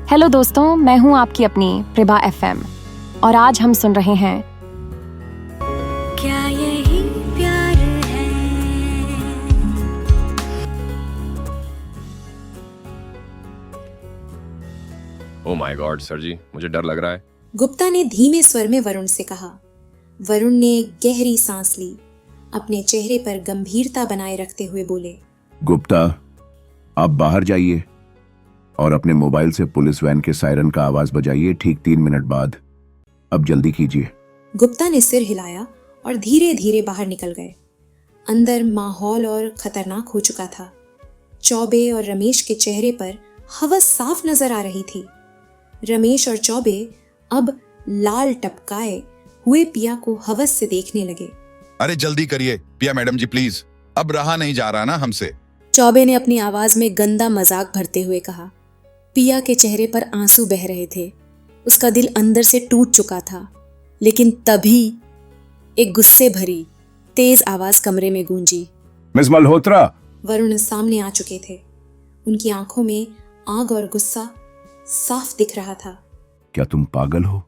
Hello दोस्तों, मैं हूं आपकी अपनी प्रभा एफएम और आज हम सुन रहे हैं क्या यही प्यार है। ओह माय गॉड सर जी, मुझे डर लग रहा है। गुप्ता ने धीमे स्वर में वरुण से कहा। वरुण ने गहरी सांस ली, अपने चेहरे पर गंभीरता बनाए रखते हुए बोले, गुप्ता, आप बाहर जाइए और अपने मोबाइल से पुलिस वैन के सायरन का आवाज बजाइए ठीक 3 मिनट बाद। अब जल्दी कीजिए। गुप्ता ने सिर हिलाया और धीरे धीरे बाहर निकल गए। अंदर माहौल और खतरनाक हो चुका था। चौबे और रमेश के चेहरे पर हवस साफ नजर आ रही थी। रमेश और चौबे अब लाल टपकाए हुए पिया को हवस से देखने लगे। अरे जल्दी करिए पिया मैडम जी प्लीज, अब रहा नहीं जा रहा ना हमसे। चौबे ने अपनी आवाज में गंदा मजाक भरते हुए कहा। पिया के चेहरे पर आंसू बह रहे थे। उसका दिल अंदर से टूट चुका था। लेकिन तभी एक गुस्से भरी तेज आवाज कमरे में गूंजी। मिस मल्होत्रा! वरुण सामने आ चुके थे। उनकी आंखों में आग और गुस्सा साफ दिख रहा था। क्या तुम पागल हो?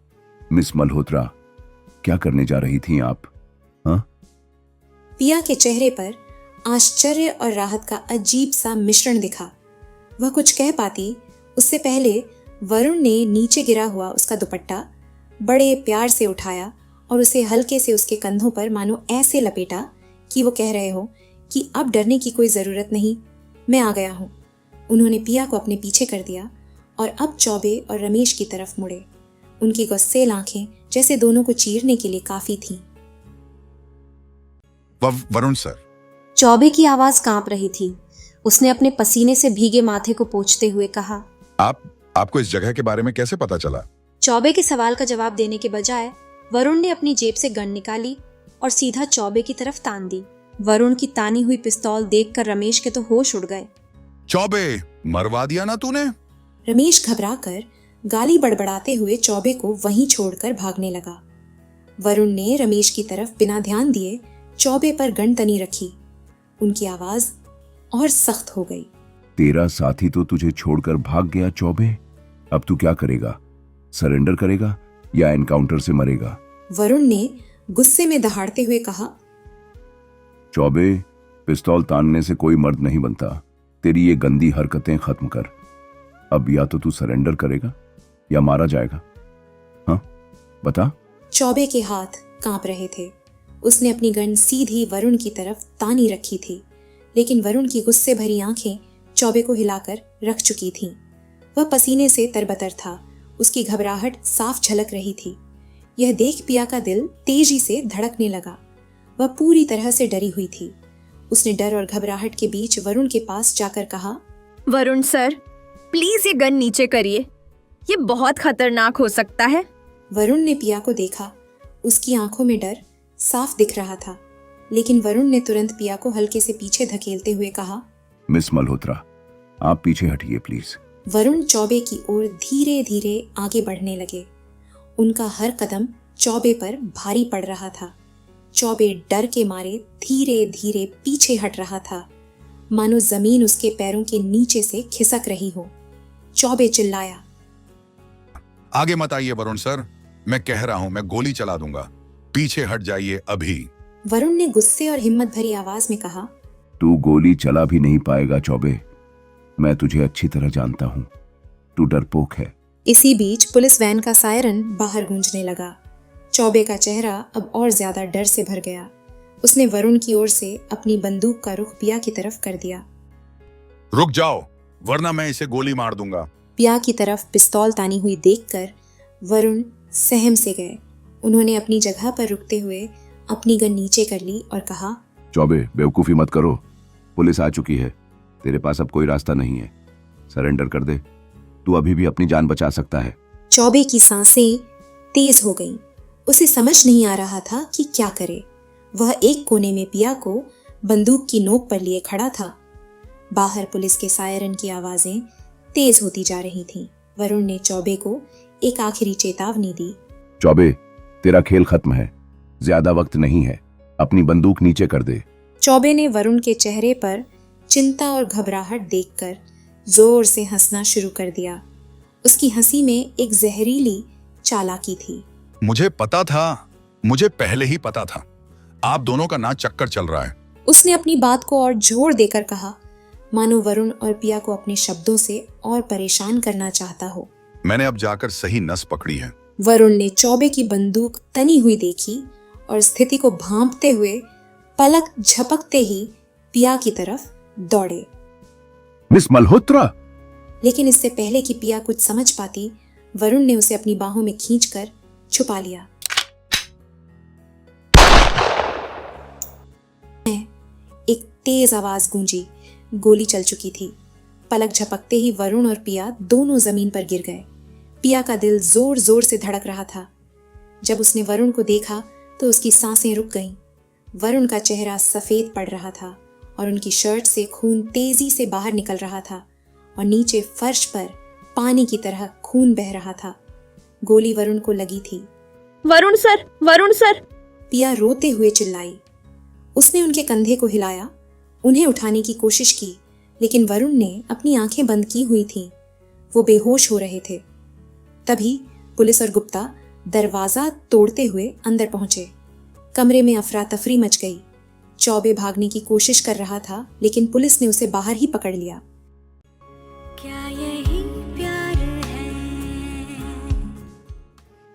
मिस मल्होत्रा, क्या करने जा रही थी आप? हाँ? पिया के चेहरे पर आश्चर्य और राहत का अजीब सा मिश्रण दिखा। वह कुछ कह पाती उससे पहले वरुण ने नीचे गिरा हुआ उसका दुपट्टा बड़े प्यार से उठाया और उसे हल्के से उसके कंधों पर मानो ऐसे लपेटा कि वो कह रहे हो कि अब डरने की कोई ज़रूरत नहीं, मैं आ गया हूँ। उन्होंने पिया को अपने पीछे कर दिया और अब चौबे और रमेश की तरफ मुड़े। उनकी गुस्सेल आंखें जैसे दोनों को चीरने के लिए काफी थीं। वरुण सर। चौबे की आवाज कांप रही थी। उसने अपने पसीने से भीगे माथे को पोंछते हुए कहा, आपको इस जगह के बारे में कैसे पता चला? चौबे के सवाल का जवाब देने के बजाय वरुण ने अपनी जेब से गन निकाली और सीधा चौबे की तरफ तान दी। वरुण की तानी हुई पिस्तौल देखकर रमेश के तो होश उड़ गए। चौबे, मरवा दिया ना तूने? रमेश घबराकर गाली बड़बड़ाते हुए चौबे को वहीं छोड़कर भागने लगा। वरुण ने रमेश की तरफ बिना ध्यान दिए चौबे पर गन तनी रखी। उनकी आवाज और सख्त हो गई। तेरा साथी तो तुझे छोड़कर भाग गया चौबे। अब तू क्या करेगा? सरेंडर करेगा या एनकाउंटर से मरेगा? वरुण ने गुस्से में दहाड़ते हुए कहा। चौबे, पिस्तौल तानने से कोई मर्द नहीं बनता। तेरी ये गंदी हरकतें खत्म कर। अब या तो तू सरेंडर करेगा या मारा जाएगा। हाँ, बता। चौबे के हाथ कांप रहे थे। उसने अपनी गन सीधी वरुण की तरफ तानी रखी थी, लेकिन वरुण की गुस्से भरी आंखें चौबे को हिलाकर रख चुकी थीं। वह पसीने से तरबतर था। उसकी घबराहट साफ झलक रही थी। यह देख पिया का दिल तेजी से धड़कने लगा। वह पूरी तरह से डरी हुई थी। उसने डर और घबराहट के बीच वरुण के पास जाकर कहा, वरुण सर, प्लीज ये गन नीचे करिए, ये बहुत खतरनाक हो सकता है। वरुण ने पिया को देखा। उसकी आंखों में डर साफ दिख रहा था, लेकिन वरुण ने तुरंत पिया को हल्के से पीछे धकेलते हुए कहा, मिस मल्होत्रा, आप पीछे हटिए प्लीज। वरुण चौबे की ओर धीरे धीरे आगे बढ़ने लगे। उनका हर कदम चौबे पर भारी पड़ रहा था। चौबे डर के मारे धीरे धीरे पीछे हट रहा था, मानो जमीन उसके पैरों के नीचे से खिसक रही हो। चौबे चिल्लाया, आगे मत आइए वरुण सर, मैं कह रहा हूं मैं गोली चला दूंगा, पीछे हट जाइए अभी। वरुण ने गुस्से और हिम्मत भरी आवाज में कहा, तू गोली चला भी नहीं पाएगा चौबे। मैं तुझे अच्छी तरह जानता हूं। तू डरपोक है। इसी बीच पुलिस वैन का सायरन बाहर गूंजने लगा। चौबे का चेहरा अब और ज्यादा डर से भर गया। उसने वरुण की ओर से अपनी बंदूक का रुख पिया की तरफ कर दिया। रुक जाओ, वरना मैं इसे गोली मार दूंगा। पिया की तरफ पिस्तौल तानी हुई देखकर वरुण सहम से गए। उन्होंने अपनी जगह पर रुकते हुए अपनी गन नीचे कर ली और कहा, चौबे, बेवकूफी मत करो। पुलिस आ चुकी है। तेरे पास अब कोई रास्ता नहीं है। सरेंडर कर दे। तू अभी भी अपनी जान बचा सकता है। चौबे की सांसें तेज हो गईं। उसे समझ नहीं आ रहा था कि क्या करे। वह एक कोने में पिया को बंदूक की नोक पर लिए खड़ा था। बाहर पुलिस के सायरन की आवाजें तेज होती जा रही थीं। वरुण ने चौबे को एक आखिरी चेतावनी दी। चौबे, तेरा खेल खत्म है। ज्यादा वक्त नहीं है। अपनी बंदूक नीचे कर दे। चौबे ने वरुण के चेहरे पर चिंता और घबराहट देखकर जोर से हंसना शुरू कर दिया। उसकी हंसी में एक जहरीली चालाकी थी। मुझे पता था, मुझे पहले ही पता था आप दोनों का ना चक्कर चल रहा है। उसने अपनी बात को और जोर देकर कहा, मानो वरुण और पिया को अपने शब्दों से और परेशान करना चाहता हो। मैंने अब जाकर सही नस पकड़ी है। वरुण ने चौबे की बंदूक तनी हुई देखी और स्थिति को भांपते हुए पलक झपकते ही पिया की तरफ दौड़े। मिस मल्होत्रा! लेकिन इससे पहले कि पिया कुछ समझ पाती, वरुण ने उसे अपनी बाहों में खींचकर छुपा लिया। एक तेज आवाज गूंजी। गोली चल चुकी थी। पलक झपकते ही वरुण और पिया दोनों जमीन पर गिर गए। पिया का दिल जोर जोर से धड़क रहा था। जब उसने वरुण को देखा तो उसकी सांसें रुक गईं। वरुण का चेहरा सफेद पड़ रहा था और उनकी शर्ट से खून तेजी से बाहर निकल रहा था और नीचे फर्श पर पानी की तरह खून बह रहा था। गोली वरुण को लगी थी। Varun sir, Varun sir! पिया रोते हुए चिल्लाई। उसने उनके कंधे को हिलाया, उन्हें उठाने की कोशिश की, लेकिन वरुण ने अपनी आंखें बंद की हुई थीं। वो बेहोश हो रहे थे। तभी पुलिस और गुप्ता दरवाजा तोड़ते हुए अंदर पहुंचे। कमरे में अफरा तफरी मच गई। चौबे भागने की कोशिश कर रहा था, लेकिन पुलिस ने उसे बाहर ही पकड़ लिया।